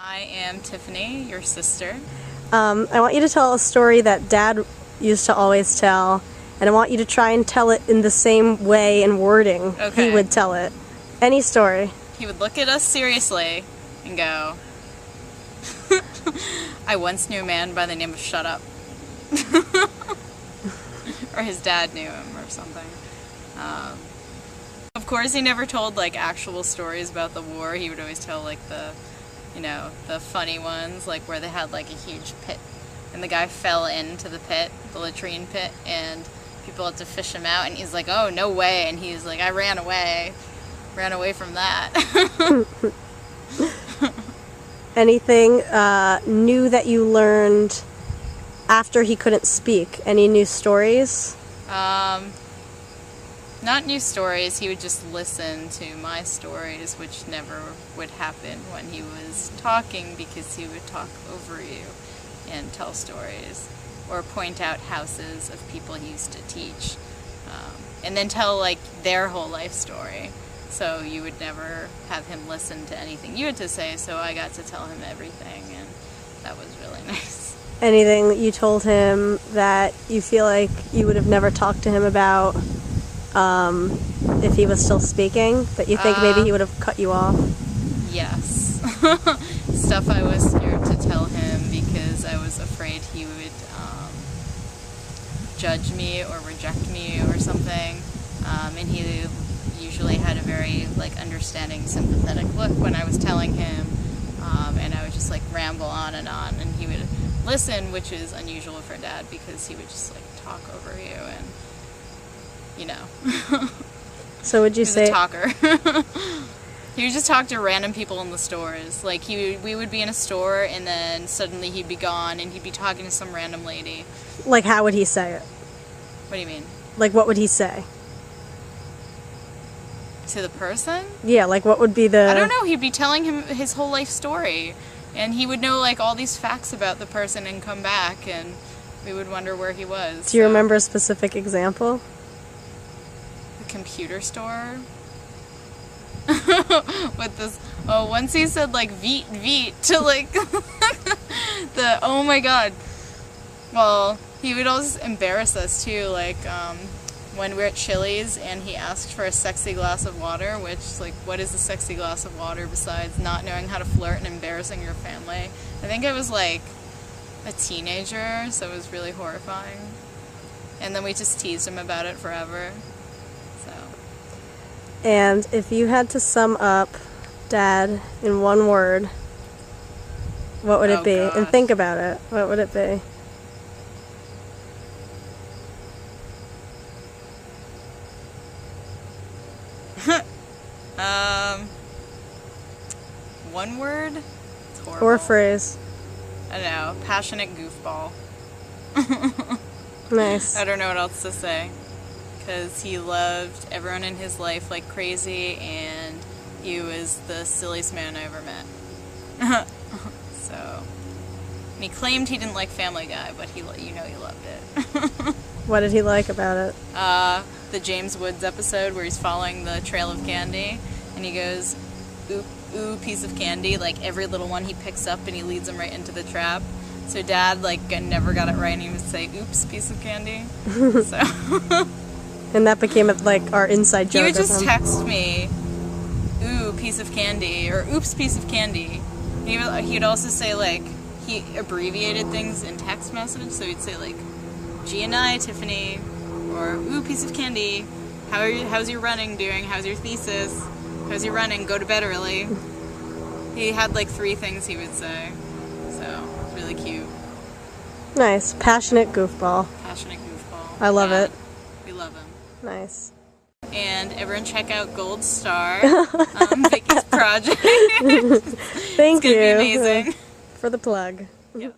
I am Tiffany, your sister. I want you to tell a story that Dad used to always tell, and I want you to try and tell it in the same way and wording he would tell it. Any story. He would look at us seriously and go, I once knew a man by the name of Shut Up. Or his dad knew him or something. Of course he never told like actual stories about the war. He would always tell like the funny ones, like where they had like a huge pit and the guy fell into the pit, the latrine pit, and people had to fish him out, and he's like, oh, no way, and he's like, I ran away from that. Anything new that you learned after he couldn't speak? Any new stories? Not new stories. He would just listen to my stories, which never would happen when he was talking, because he would talk over you and tell stories or point out houses of people he used to teach, and then tell like their whole life story. So you would never have him listen to anything you had to say, so I got to tell him everything, and that was really nice. Anything that you told him that you feel like you would have never talked to him about if he was still speaking, that you think maybe he would have cut you off? Yes. Stuff I was scared to tell him because I was afraid he would judge me or reject me or something, and he usually had a very like understanding, sympathetic look when I was telling him, and I would just like ramble on, and he would listen, which is unusual for Dad because he would just like talk over you, and you know. So would you say a talker? He would just talk to random people in the stores. Like we would be in a store, and then suddenly he'd be gone, and he'd be talking to some random lady. Like, how would he say it? What do you mean? Like, what would he say? To the person? Yeah, like what would be the... I don't know, he'd be telling him his whole life story, and he would know like all these facts about the person and come back, and we would wonder where he was. Do you remember a specific example? The computer store? With this, once he said like Veet to like the, oh my god. Well, he would always embarrass us too, like when we're at Chili's and he asked for a sexy glass of water, which, like, what is a sexy glass of water besides not knowing how to flirt and embarrassing your family? I think I was like a teenager, so it was really horrifying. And then we just teased him about it forever. So. And if you had to sum up Dad in one word, what would it be? Gosh. And think about it. What would it be? One word? It's horrible. Or a phrase. I don't know. Passionate goofball. Nice. I don't know what else to say. Because he loved everyone in his life like crazy, and he was the silliest man I ever met. So, and he claimed he didn't like Family Guy, but he loved it. What did he like about it? The James Woods episode where he's following the trail of candy, and he goes, ooh, ooh, piece of candy, like every little one he picks up, and he leads them right into the trap. So Dad, like, never got it right, and he would say, oops, piece of candy. So. And that became, like, our inside joke. He would just text me, ooh, piece of candy, or oops, piece of candy. He'd also say, like, he abbreviated things in text message, so he'd say, like, G and I, Tiffany, or ooh, piece of candy, how's your running doing, how's your thesis, how's your running, go to bed early. He had, like, 3 things he would say, so, really cute. Nice. Passionate goofball. Passionate goofball. I love it. We love him. Nice. And everyone check out Gold Star, Vicky's project. Thank you. It's gonna be amazing. For the plug. Yes.